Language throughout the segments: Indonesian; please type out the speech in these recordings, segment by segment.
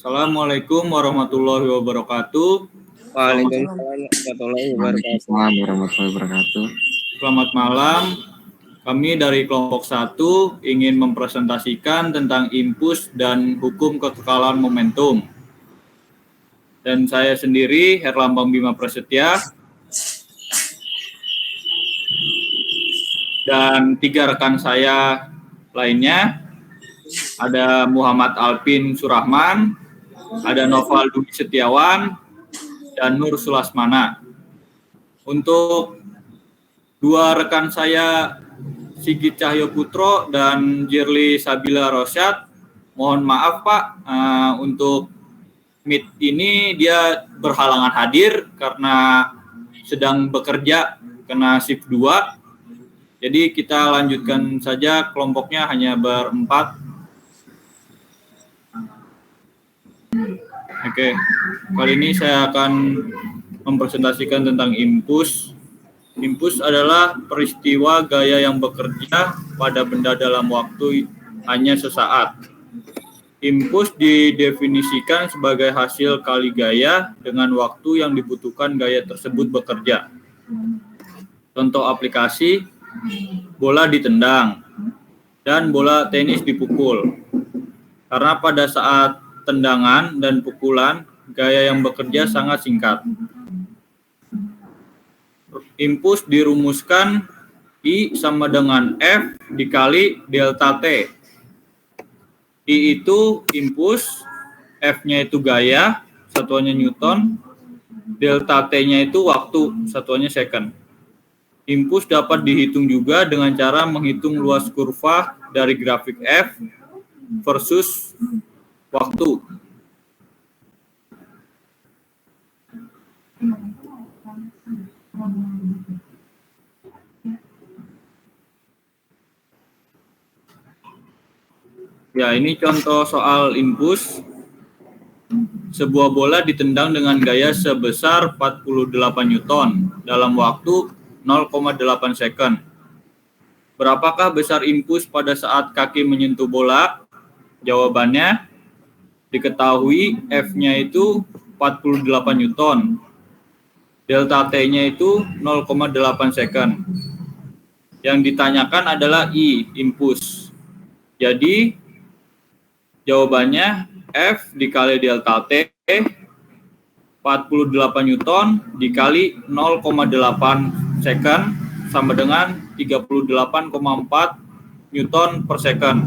Assalamualaikum warahmatullahi wabarakatuh. Waalaikumsalam warahmatullahi wabarakatuh. Warahmatullahi wabarakatuh. Selamat malam. Kami dari kelompok 1 ingin mempresentasikan tentang impuls dan hukum kekekalan momentum. Dan saya sendiri, Herlambang Bima Prasetya, dan 3 rekan saya lainnya, ada Muhammad Alpin Surahman, ada Noval Dwi Setiawan, dan Nur Sulasmana. Untuk 2 rekan saya, Sigit Cahyo Putro dan Jirli Sabila Rosyad, mohon maaf Pak, untuk meet ini dia berhalangan hadir karena sedang bekerja kena shift 2. Jadi kita lanjutkan saja, kelompoknya hanya berempat. Oke, kali ini saya akan mempresentasikan tentang impuls. Impuls adalah peristiwa gaya yang bekerja pada benda dalam waktu hanya sesaat. Impuls didefinisikan sebagai hasil kali gaya dengan waktu yang dibutuhkan gaya tersebut bekerja. Contoh aplikasi, bola ditendang dan bola tenis dipukul. Karena pada saat tendangan dan pukulan, gaya yang bekerja sangat singkat. Impuls dirumuskan I sama dengan F dikali delta T. I itu impuls, F-nya itu gaya, satuannya Newton, delta T-nya itu waktu, satuannya second. Impuls dapat dihitung juga dengan cara menghitung luas kurva dari grafik F versus waktu. Ya, ini contoh soal impuls. Sebuah bola ditendang dengan gaya sebesar 48 Newton dalam waktu 0,8 second. Berapakah besar impuls pada saat kaki menyentuh bola? Jawabannya, diketahui F-nya itu 48 Newton. Delta T-nya itu 0,8 second. Yang ditanyakan adalah I, impuls. Jadi, jawabannya F dikali delta T 48 Newton dikali 0,8 second sama dengan 38,4 Newton per second.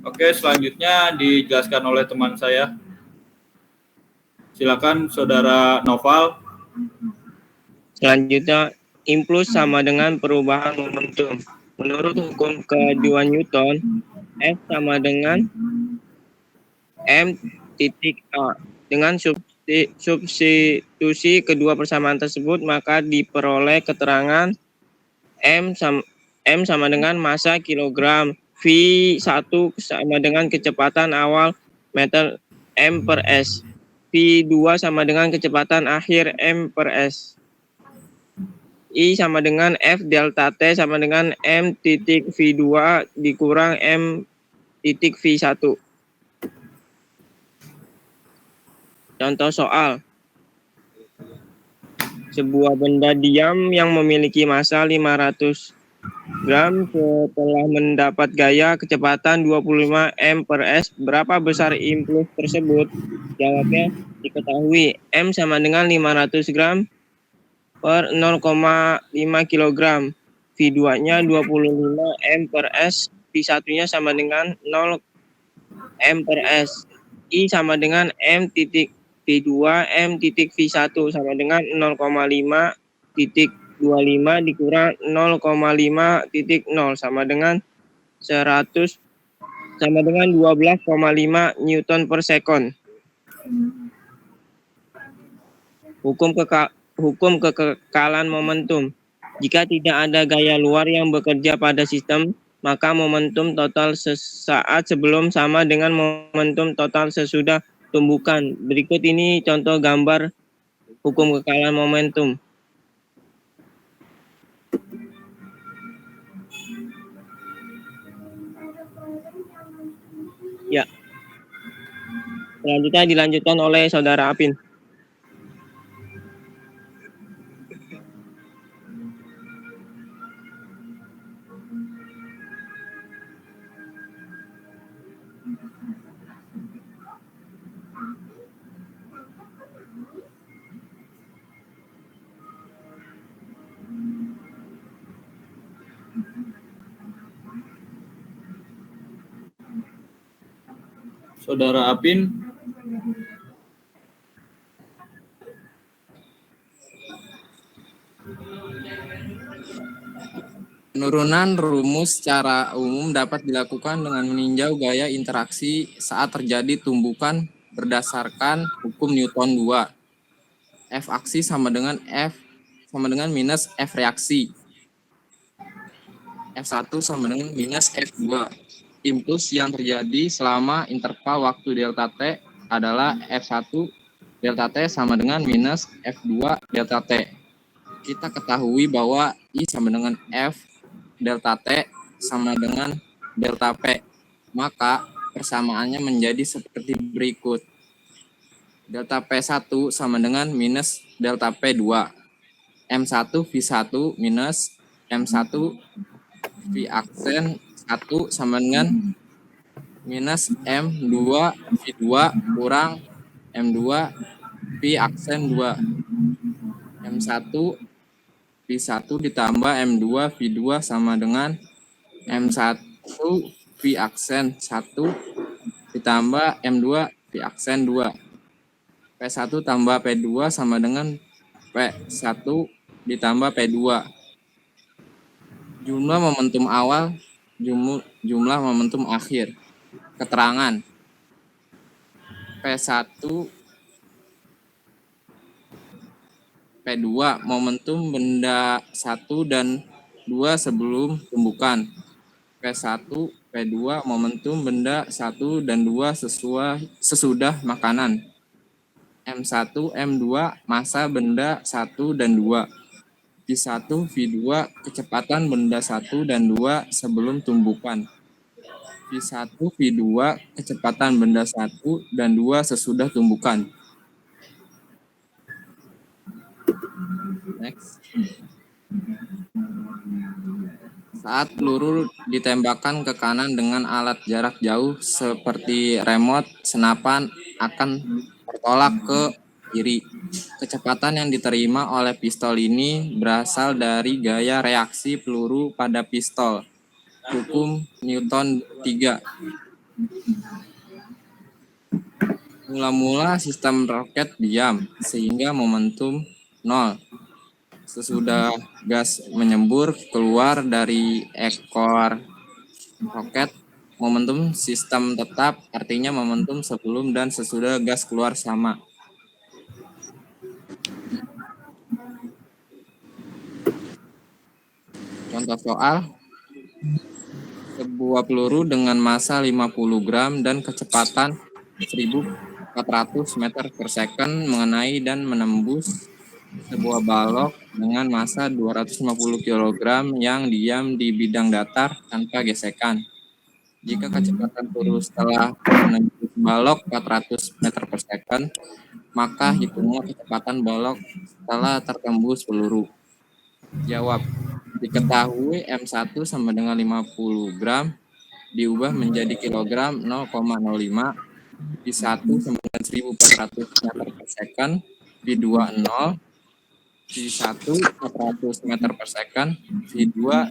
Oke, selanjutnya dijelaskan oleh teman saya. Silakan Saudara Noval. Selanjutnya, impuls sama dengan perubahan momentum. Menurut hukum kedua Newton, F sama dengan M titik A. Dengan substitusi kedua persamaan tersebut, maka diperoleh keterangan M sama dengan massa kilogram, V1 sama dengan kecepatan awal meter M per S, V2 sama dengan kecepatan akhir M per S. I sama dengan F delta T sama dengan M titik V2 dikurang M titik V1. Contoh soal. Sebuah benda diam yang memiliki massa 500 gram setelah mendapat gaya kecepatan 25 M per S. Berapa besar impuls tersebut? Jawabnya diketahui M sama dengan 500 gram per 0,5 kg. V2-nya 25 M per S, V1-nya sama dengan 0 M per S. I sama dengan M titik V2, M titik V1 sama dengan 0,5 titik 25 dikurang 0,5 titik 0 sama dengan 100 sama dengan 12,5 Newton per second. Hukum kekekalan momentum. Jika tidak ada gaya luar yang bekerja pada sistem, maka momentum total sesaat sebelum sama dengan momentum total sesudah tumbukan. Berikut ini contoh gambar hukum kekekalan momentum. Selanjutnya dilanjutkan oleh Saudara Apin. Saudara Apin. Penurunan rumus secara umum dapat dilakukan dengan meninjau gaya interaksi saat terjadi tumbukan berdasarkan hukum Newton 2. F aksi sama dengan minus F reaksi. F1 sama dengan minus F2. Impuls yang terjadi selama interval waktu delta T adalah F1 delta T sama dengan minus F2 delta T. Kita ketahui bahwa I sama dengan F delta T sama dengan delta P. Maka persamaannya menjadi seperti berikut. Delta P1 sama dengan minus delta P2. M1 V1 minus M1 V aksen 1 sama dengan minus M2 V2 kurang M2 V aksen 2. M1 V1 ditambah M2 V2 sama dengan M1 V aksen 1 ditambah M2 V aksen 2. P1 tambah P2 sama dengan P1 ditambah P2. Jumlah momentum awal, jumlah momentum akhir. Keterangan. P1 P2 momentum benda 1 dan 2 sebelum tumbukan. P1 P2 momentum benda 1 dan 2 sesudah makanan. M1 M2 massa benda 1 dan 2. V1 V2 kecepatan benda 1 dan 2 sebelum tumbukan. V1 V2 kecepatan benda 1 dan 2 sesudah tumbukan. Next. Saat peluru ditembakkan ke kanan dengan alat jarak jauh seperti remote, senapan akan tertolak ke kiri. Kecepatan yang diterima oleh pistol ini berasal dari gaya reaksi peluru pada pistol. Hukum Newton 3. Mula-mula sistem roket diam, sehingga momentum 0. Sesudah gas menyembur keluar dari ekor roket, momentum sistem tetap, artinya momentum sebelum dan sesudah gas keluar sama. Contoh soal, sebuah peluru dengan massa 50 gram dan kecepatan 1400 meter per second mengenai dan menembus sebuah balok dengan massa 250 kg yang diam di bidang datar tanpa gesekan. Jika kecepatan peluru setelah menembus balok 400 meter per second, maka hitunglah kecepatan balok setelah tertembus peluru. Jawab. Diketahui M1 sama dengan 50 gram diubah menjadi kilogram 0,05. V1 sama dengan 1400 meter per second, V2 0. V1 400 meter per second, V2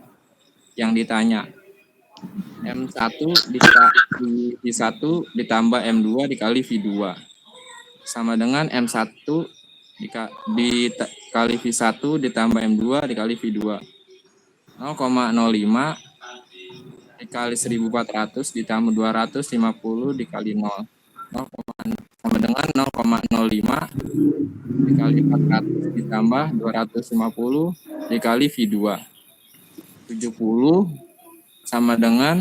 yang ditanya. M1 V1 ditambah M2 dikali V2 sama dengan M1 dikali V1 ditambah M2 dikali V2. 0,05 dikali 1400 ditambah 250 dikali 0. Sama dengan 0,05 dikali 400 ditambah 250 dikali V2. 70 sama dengan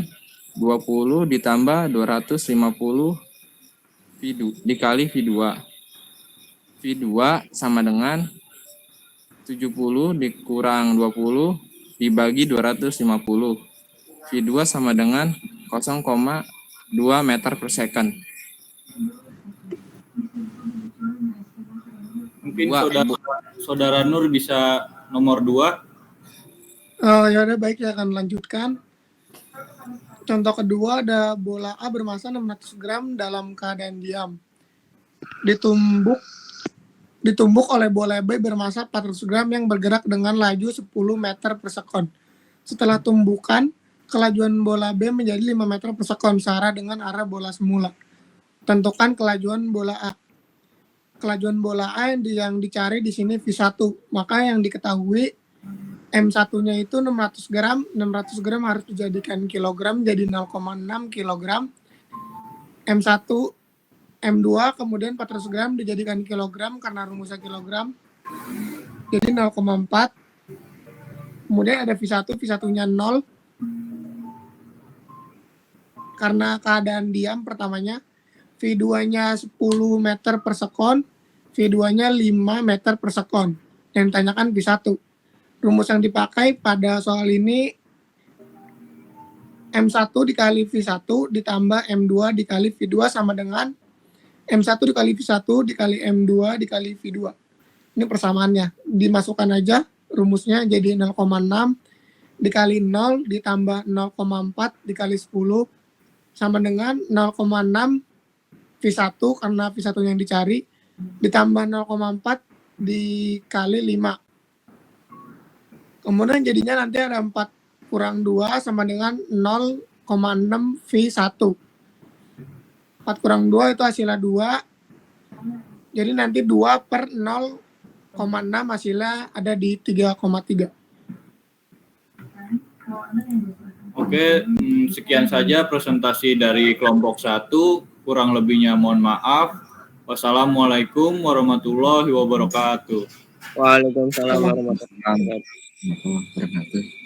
20 ditambah 250 V2 dikali V2. V2 sama dengan 70 dikurang 20 dibagi 250. V2 sama dengan 0,2 meter per second. Mungkin Dua, saudara Nur bisa nomor 2. Ya udah, baik, saya akan lanjutkan. Contoh kedua, ada bola A bermasa 600 gram dalam keadaan diam. Ditumbuk oleh bola B bermasa 400 gram yang bergerak dengan laju 10 meter per sekon. Setelah tumbukan, kelajuan bola B menjadi 5 meter per sekon, searah dengan arah bola semula. Tentukan kelajuan bola A. Kelajuan bola A yang dicari di sini V1. Maka yang diketahui M1-nya itu 600 gram. 600 gram harus dijadikan kilogram, jadi 0,6 kilogram. M1, M2, kemudian 400 gram dijadikan kilogram karena rumusnya kilogram. Jadi 0,4. Kemudian ada V1, V1-nya 0. Karena keadaan diam pertamanya. V2-nya 10 meter per sekon, V2-nya 5 meter per sekon. Yang ditanyakan V1. Rumus yang dipakai pada soal ini M1 dikali V1 ditambah M2 dikali V2 sama dengan M1 dikali V1 dikali M2 dikali V2. Ini persamaannya. Dimasukkan aja rumusnya jadi 0,6 dikali 0 ditambah 0,4 dikali 10 sama dengan 0,6 V1 karena V1 yang dicari ditambah 0,4 dikali 5. Kemudian jadinya nanti ada 4 kurang 2 sama dengan 0,6 V1. 4 kurang 2 itu hasilnya 2. Jadi nanti 2 per 0,6 hasilnya ada di 3,3. Oke, sekian saja presentasi dari kelompok 1. Kurang lebihnya mohon maaf. Wassalamualaikum warahmatullahi wabarakatuh. Waalaikumsalam warahmatullahi wabarakatuh. wabarakatuh.